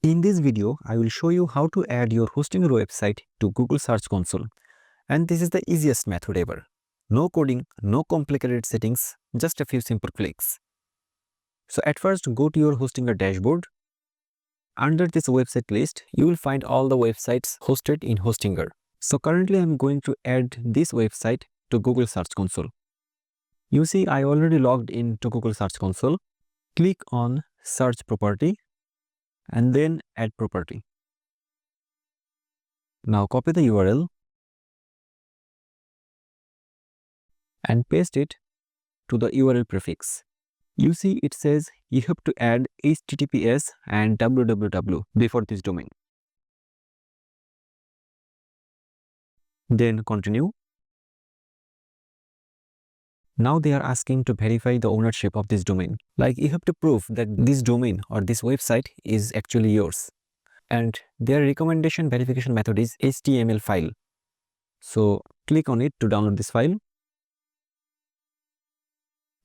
In this video, I will show you how to add your Hostinger website to Google Search Console. And this is the easiest method ever. No coding, no complicated settings, just a few simple clicks. So at first, go to your Hostinger dashboard. Under this website list, you will find all the websites hosted in Hostinger. So currently, I'm going to add this website to Google Search Console. You see, I already logged into Google Search Console. Click on Search Property and then Add Property. Now copy the URL and paste it to the URL prefix. You see it says you have to add HTTPS and www before this domain. Then continue. Now they are asking to verify the ownership of this domain. Like you have to prove that this domain or this website is actually yours. And their recommendation verification method is HTML file. So click on it to download this file.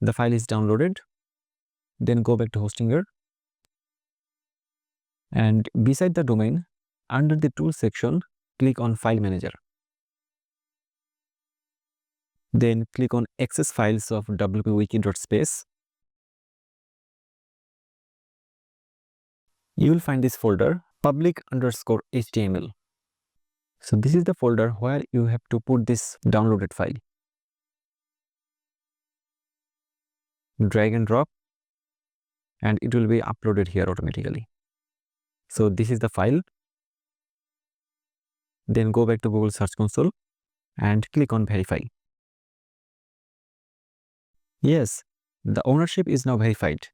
The file is downloaded. Then go back to Hostinger. And beside the domain, under the Tools section, click on File Manager. Then click on Access Files of wpwiki.space. You will find this folder public_html. So this is the folder where you have to put this downloaded file. Drag and drop and it will be uploaded here automatically. So this is the file. Then go back to Google Search Console and click on Verify. Yes, the ownership is now verified.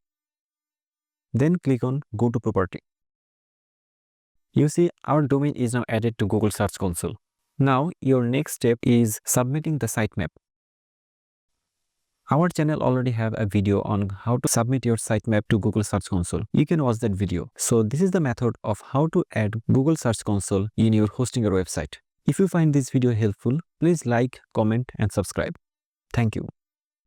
Then click on Go to Property. You see our domain is now added to Google Search Console. Now your next step is submitting the sitemap. Our channel already have a video on how to submit your sitemap to Google Search Console. You can watch that video. So this is the method of how to add Google Search Console in your Hostinger website. If you find this video helpful, please like, comment and subscribe. Thank you.